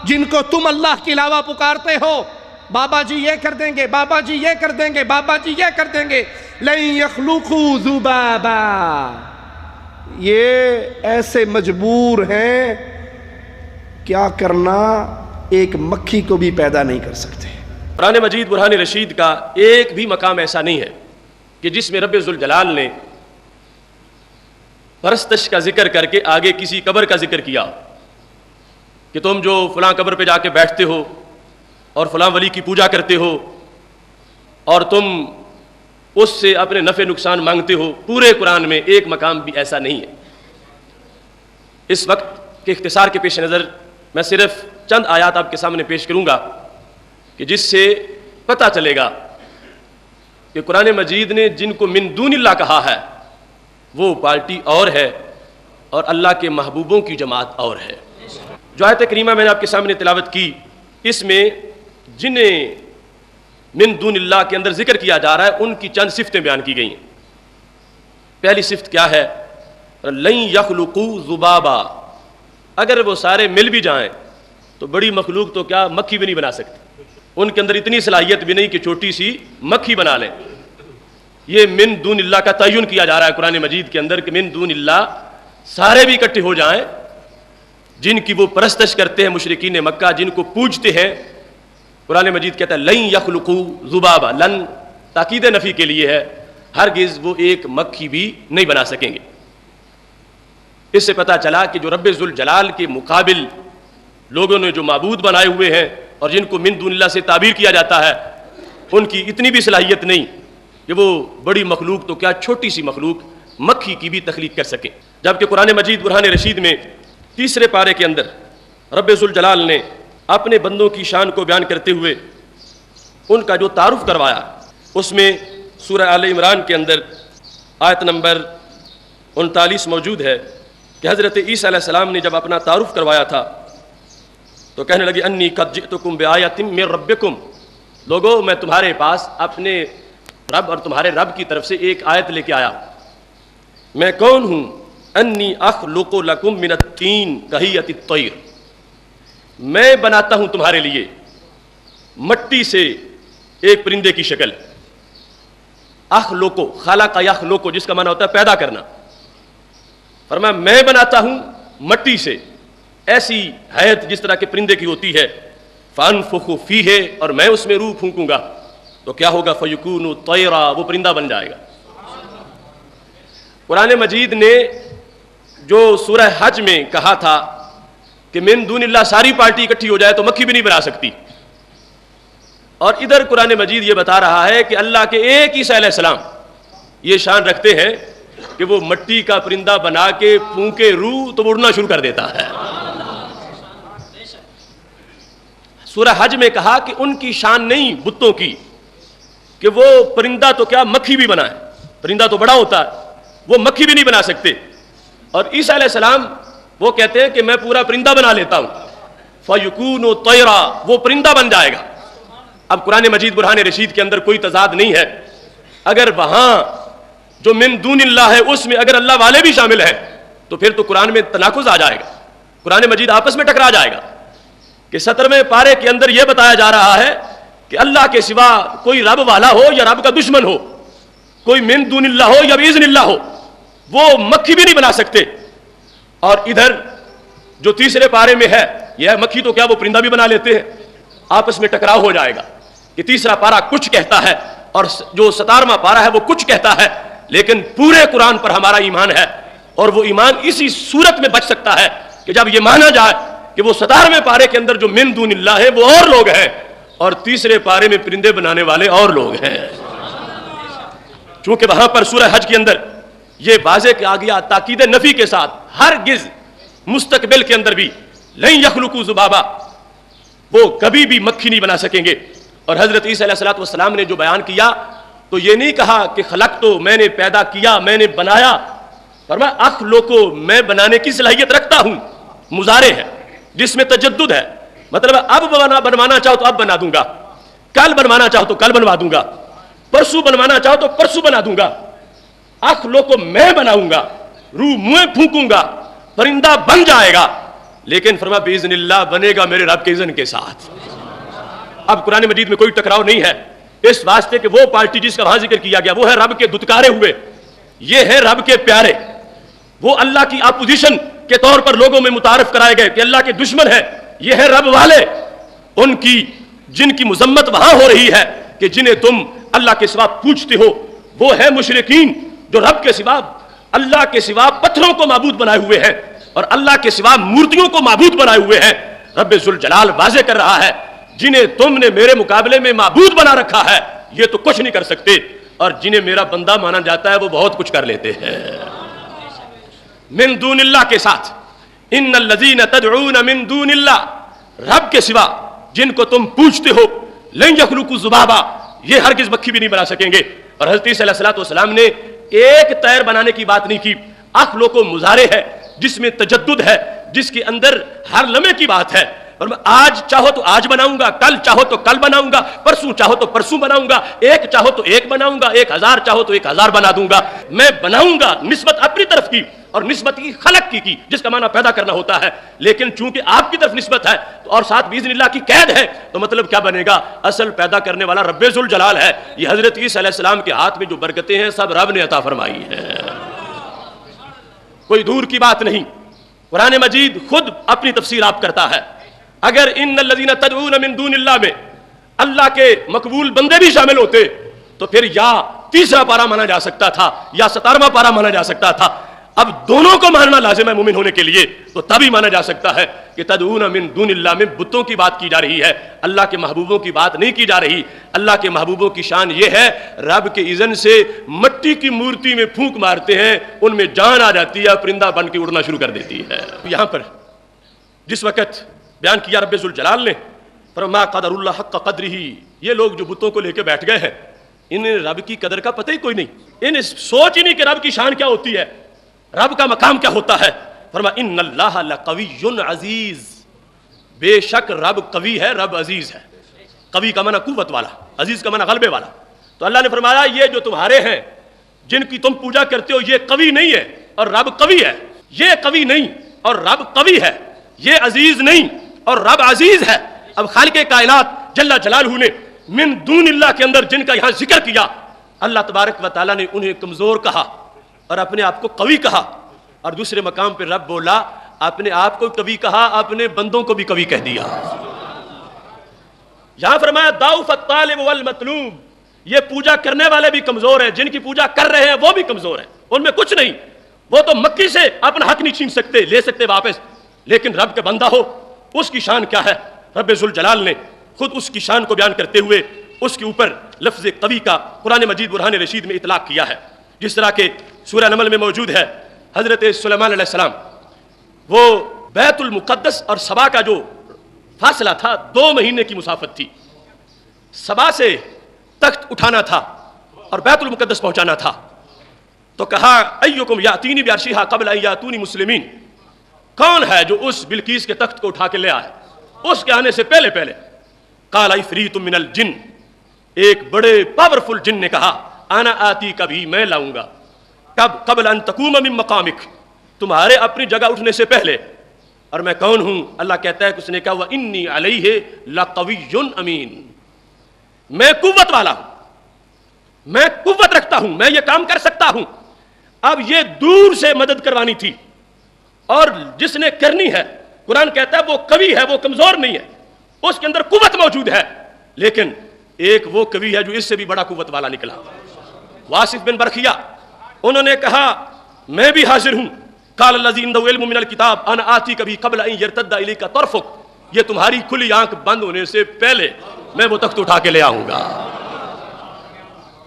جن کو تم اللہ کے علاوہ پکارتے ہو، بابا جی یہ کر دیں گے، بابا جی یہ کر دیں گے، بابا جی یہ کر دیں گے، لن یخلقوا ذبابا، یہ ایسے مجبور ہیں، کیا کرنا، ایک مکھی کو بھی پیدا نہیں کر سکتے۔ قرآن مجید برہان رشید کا ایک بھی مقام ایسا نہیں ہے کہ جس میں رب ذوالجلال نے پرستش کا ذکر کر کے آگے کسی قبر کا ذکر کیا کہ تم جو فلاں قبر پہ جا کے بیٹھتے ہو اور فلاں ولی کی پوجا کرتے ہو اور تم اس سے اپنے نفع نقصان مانگتے ہو۔ پورے قرآن میں ایک مقام بھی ایسا نہیں ہے۔ اس وقت کے اختصار کے پیش نظر میں صرف چند آیات آپ کے سامنے پیش کروں گا کہ جس سے پتہ چلے گا کہ قرآن مجید نے جن کو من دون اللہ کہا ہے وہ پارٹی اور ہے اور اللہ کے محبوبوں کی جماعت اور ہے۔ جو آیت کریمہ میں نے آپ کے سامنے تلاوت کی، اس میں جنہیں من دون اللہ کے اندر ذکر کیا جا رہا ہے ان کی چند صفتیں بیان کی گئی ہیں۔ پہلی صفت کیا ہے؟ لن یخلقوا ذبابا، اگر وہ سارے مل بھی جائیں تو بڑی مخلوق تو کیا مکھی بھی نہیں بنا سکتے، ان کے اندر اتنی صلاحیت بھی نہیں کہ چھوٹی سی مکھی بنا لیں۔ یہ من دون اللہ کا تعین کیا جا رہا ہے قرآن مجید کے اندر کہ من دون اللہ سارے بھی اکٹھے ہو جائیں، جن کی وہ پرستش کرتے ہیں مشرکین مکہ، جن کو پوجتے ہیں۔ قرآن مجید کہتا ہے لن یخلقوا ذبابا، لن تاکید نفی کے لیے ہے، ہرگز وہ ایک مکھی بھی نہیں بنا سکیں گے۔ اس سے پتہ چلا کہ جو رب ذوالجلال کے مقابل لوگوں نے جو معبود بنائے ہوئے ہیں اور جن کو من دون اللہ سے تعبیر کیا جاتا ہے، ان کی اتنی بھی صلاحیت نہیں کہ وہ بڑی مخلوق تو کیا چھوٹی سی مخلوق مکھی کی بھی تخلیق کر سکیں۔ جبکہ قرآن مجید برہان رشید میں تیسرے پارے کے اندر رب ذوالجلال نے اپنے بندوں کی شان کو بیان کرتے ہوئے ان کا جو تعارف کروایا، اس میں سورہ آل عمران کے اندر آیت نمبر 39 موجود ہے کہ حضرت عیسیٰ علیہ السلام نے جب اپنا تعارف کروایا تھا تو کہنے لگے انی قد جئتکم بآیۃ من ربکم، لوگو میں تمہارے پاس اپنے رب اور تمہارے رب کی طرف سے ایک آیت لے کے آیا ہوں۔ میں کون ہوں؟ انی اخلق لکم من الطین کہیۃ الطیر، میں بناتا ہوں تمہارے لیے مٹی سے ایک پرندے کی شکل۔ اخلق، خلق یخلق، جس کا معنی ہوتا ہے پیدا کرنا۔ فرمایا میں بناتا ہوں مٹی سے ایسی حیت جس طرح کے پرندے کی ہوتی ہے، فانفخ فیہ، اور میں اس میں روح پھونکوں گا تو کیا ہوگا؟ فیکون طیرا، وہ پرندہ بن جائے گا۔ قرآن مجید نے جو سورہ حج میں کہا تھا کہ من دون اللہ ساری پارٹی اکٹھی ہو جائے تو مکھی بھی نہیں بنا سکتی، اور ادھر قرآن مجید یہ بتا رہا ہے کہ اللہ کے ایک عیسیٰ علیہ السلام یہ شان رکھتے ہیں کہ وہ مٹی کا پرندہ بنا کے پھونکے روح تو اڑنا شروع کر دیتا ہے۔ سورہ حج میں کہا کہ ان کی شان نہیں بتوں کی کہ وہ پرندہ تو کیا مکھی بھی بنائے، پرندہ تو بڑا ہوتا ہے، وہ مکھی بھی نہیں بنا سکتے۔ اور عیسیٰ علیہ السلام وہ کہتے ہیں کہ میں پورا پرندہ بنا لیتا ہوں، فَيَكُونُ طَيْرًا، وہ پرندہ بن جائے گا۔ اب قرآن مجید برہان رشید کے اندر کوئی تضاد نہیں ہے، اگر وہاں جو من دون اللہ ہے اس میں اگر اللہ والے بھی شامل ہیں تو پھر تو قرآن میں تناقض آ جائے گا، قرآن مجید آپس میں ٹکرا جائے گا کہ 17ویں پارے کے اندر یہ بتایا جا رہا ہے کہ اللہ کے سوا کوئی رب والا ہو یا رب کا دشمن ہو، کوئی من دون اللہ ہو یا باذن اللہ ہو، وہ مکھی بھی نہیں بنا سکتے، اور ادھر جو تیسرے پارے میں ہے یہ ہے مکھی تو کیا وہ پرندہ بھی بنا لیتے ہیں۔ آپس میں ٹکراؤ ہو جائے گا کہ تیسرا پارہ کچھ کہتا ہے اور جو 17واں پارہ ہے وہ کچھ کہتا ہے، لیکن پورے قرآن پر ہمارا ایمان ہے، اور وہ ایمان اسی صورت میں بچ سکتا ہے کہ جب یہ مانا جائے کہ وہ 17ویں پارے کے اندر جو من دون اللہ ہے وہ اور لوگ ہیں اور تیسرے پارے میں پرندے بنانے والے اور لوگ ہیں۔ چونکہ وہاں پر سورہ حج کے اندر یہ واضح آ گیا تاکید نفی کے ساتھ، ہرگز مستقبل کے اندر بھی لن یخلقوا ذبابا، وہ کبھی بھی مکھی نہیں بنا سکیں گے۔ اور حضرت عیسیٰ علیہ السلام نے جو بیان کیا تو یہ نہیں کہا کہ خلق تو میں نے پیدا کیا، میں نے بنایا، فرمایا اخلقو، میں بنانے کی صلاحیت رکھتا ہوں، مضارع ہے جس میں تجدد ہے، مطلب اب بنوانا چاہو تو اب بنا دوں گا، کل بنوانا چاہو تو کل بنوا دوں گا، پرسوں بنوانا چاہو تو پرسوں بنا دوں گا۔ اخلقو، میں بناؤں گا، روح منہ پھونکوں گا، پرندہ بن جائے گا۔ لیکن فرما باذن اللہ بنے گا میرے رب کے اذن کے ساتھ۔ اب قرآن مجید میں کوئی ٹکراؤ نہیں ہے اس واسطے کہ وہ پارٹی جس کا وہاں ذکر کیا گیا وہ ہے رب کے دھتکارے ہوئے، یہ ہے رب کے پیارے، وہ اللہ کی اپوزیشن کے طور پر لوگوں میں متعارف کرائے گئے کہ اللہ کے دشمن ہے، یہ ہے رب والے، ان کی جن کی مذمت وہاں ہو رہی ہے کہ جنہیں تم اللہ کے سوا پوچھتے ہو، وہ ہے مشرکین جو رب کے سوا اللہ کے سوا پتھروں کو معبود بنائے ہوئے ہیں اور اللہ کے سوا مورتیوں کو معبود بنائے ہوئے ہیں۔ رب ذوالجلال واضح کر رہا ہے جنہیں تم نے میرے مقابلے میں معبود بنا رکھا ہے یہ تو کچھ نہیں کر سکتے، اور جنہیں میرا بندہ مانا جاتا ہے وہ بہت کچھ کر لیتے ہیں من دون اللہ کے ساتھ۔ ان الذین تدعون من دون اللہ، رب کے سوا جن کو تم پوچھتے ہو، لن یخلقوا ذبابا، یہ ہرگز مکھی بھی نہیں بنا سکیں گے۔ اور حضرت عیسیٰ علیہ السلام نے ایک طیر بنانے کی بات نہیں کی، اخلق و مضارع ہے جس میں تجدد ہے، جس کے اندر ہر لمحے کی بات ہے، اور میں آج چاہو تو آج بناؤں گا، کل چاہو تو کل بناؤں گا، پرسوں چاہو تو پرسوں بناؤں گا، ایک چاہو تو ایک بناؤں گا، 1000 چاہو تو 1000 بنا دوں گا۔ میں بناؤں گا نسبت اپنی طرف کی اور نسبت کی خلق کی جس کا معنی پیدا کرنا ہوتا ہے، لیکن چونکہ آپ کی طرف نسبت ہے اور ساتھ باذن اللہ کی قید ہے تو مطلب کیا بنے گا؟ اصل پیدا کرنے والا رب ذوالجلال ہے۔ یہ حضرت عیسیٰ علیہ السلام کے ہاتھ میں جو برکتیں ہیں سب رب نے عطا فرمائی ہیں، کوئی دور کی بات نہیں۔ قرآن مجید خود اپنی تفسیر آپ کرتا ہے۔ اگر ان الذین تدعون من دون اللہ میں اللہ کے مقبول بندے بھی شامل ہوتے تو پھر یا تیسرا پارا مانا جا سکتا تھا یا 17واں پارا مانا جا سکتا تھا، اب دونوں کو ماننا لازم ہے مومن ہونے کے لیے، تو تبھی مانا جا سکتا ہے کہ تدعون من دون اللہ میں بتوں کی بات کی جا رہی ہے، اللہ کے محبوبوں کی بات نہیں کی جا رہی۔ اللہ کے محبوبوں کی شان یہ ہے رب کے اذن سے مٹی کی مورتی میں پھونک مارتے ہیں، ان میں جان آ جاتی ہے، پرندہ بن کے اڑنا شروع کر دیتی ہے۔ یہاں پر جس وقت بیان کیا رب ذوالجلال نے فرما قدر اللہ حق قدرہ، یہ لوگ جو بتوں کو لے کے بیٹھ گئے ہیں انہیں رب کی قدر کا پتہ ہی کوئی نہیں، انہیں سوچ ہی نہیں کہ رب کی شان کیا ہوتی ہے، رب کا مقام کیا ہوتا ہے۔ فرما ان اللہ لقوی عزیز، بے شک رب قوی ہے، رب عزیز ہے۔ قوی کا معنی قوت والا، عزیز کا معنی غلبے والا۔ تو اللہ نے فرمایا یہ جو تمہارے ہیں جن کی تم پوجا کرتے ہو یہ قوی نہیں ہے اور رب قوی ہے، یہ قوی نہیں اور رب قوی ہے، یہ عزیز نہیں اور رب عزیز ہے۔ اب خالق کائنات جل جلالہ نے من دون اللہ کے اندر جن کا یہاں ذکر کیا، اللہ تبارک و تعالیٰ نے انہیں کمزور کہا اور اپنے آپ کو قوی کہا، اور دوسرے مقام پہ رب بولا اپنے آپ کو قوی کہا، اپنے بندوں کو بھی قوی کہہ دیا۔ یہاں فرمایا ضعف الطالب والمطلوب، یہ پوجا کرنے والے بھی کمزور ہیں، جن کی پوجا کر رہے ہیں وہ بھی کمزور ہیں، ان میں کچھ نہیں، وہ تو مکی سے اپنا حق نہیں چھین سکتے، لے سکتے واپس، لیکن رب کا بندہ ہو اس کی شان کیا ہے۔ رب ذوالجلال نے خود اس کی شان کو بیان کرتے ہوئے اس کے اوپر لفظ قوی کا قرآن مجید برہان رشید میں اطلاق کیا ہے، جس طرح کہ سورہ نمل میں موجود ہے۔ حضرت سلیمان علیہ السلام وہ بیت المقدس اور سبا کا جو فاصلہ تھا 2 مہینے کی مسافت تھی، سبا سے تخت اٹھانا تھا اور بیت المقدس پہنچانا تھا، تو کہا ایکم یاتینی بعرشھا قبل ان یاتونی مسلمین، کون ہے جو اس بلقیس کے تخت کو اٹھا کے لے آئے اس کے آنے سے پہلے پہلے۔ قال عفریت من الجن، ایک بڑے پاورفل جن نے کہا انا آتی، کبھی میں لاؤں گا، کب قبل ان تقوم من مقامک، تمہارے اپنی جگہ اٹھنے سے پہلے، اور میں کون ہوں؟ اللہ کہتا ہے کہ اس نے کہا وانی علیہ لقوی امین، میں قوت والا ہوں، میں قوت رکھتا ہوں، میں یہ کام کر سکتا ہوں۔ اب یہ دور سے مدد کروانی تھی، اور جس نے کرنی ہے قرآن کہتا ہے وہ قوی ہے، وہ کمزور نہیں ہے، اس کے اندر قوت موجود ہے، لیکن ایک وہ قوی ہے جو اس سے بھی بڑا قوت والا نکلا۔ واصف بن برخیہ انہوں نے کہا میں بھی حاضر ہوں، قال الذی عنده علم من الکتاب انا آتی کبھی قبل ان یرتد الیک طرفک، یہ تمہاری کھلی آنکھ بند ہونے سے پہلے میں وہ تخت اٹھا کے لے آؤں گا۔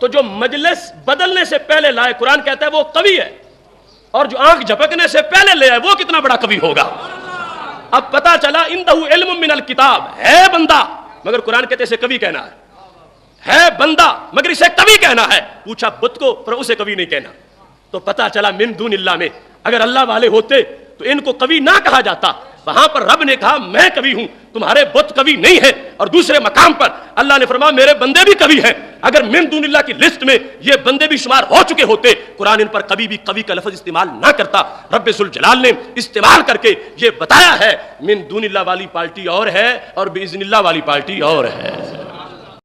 تو جو مجلس بدلنے سے پہلے لائے قرآن کہتا ہے وہ قوی ہے، اور جو آنکھ جھپکنے سے پہلے لے آئے وہ کتنا بڑا قوی ہوگا۔ اب پتا چلا عنده علم من الکتاب، ہے بندہ مگر قرآن کہتے اسے قوی کہنا ہے بندہ مگر اسے قوی کہنا ہے، پوچھا بت کو پر اسے قوی نہیں کہنا، تو پتا چلا من دون اللہ میں اگر اللہ والے ہوتے تو ان کو قوی نہ کہا جاتا، وہاں پر رب نے کہا میں قوی ہوں، تمہارے بت کبھی نہیں ہیں. اور دوسرے مقام پر اللہ نے فرمایا میرے بندے بھی کبھی ہیں. اگر من دون اللہ کی لسٹ میں یہ بندے بھی شمار ہو چکے ہوتے قرآن ان پر کبھی بھی کبھی کا لفظ استعمال نہ کرتا. رب ذوالجلال نے استعمال کر کے یہ بتایا ہے من دون اللہ والی پارٹی اور ہے اور باذن اللہ والی پارٹی اور ہے.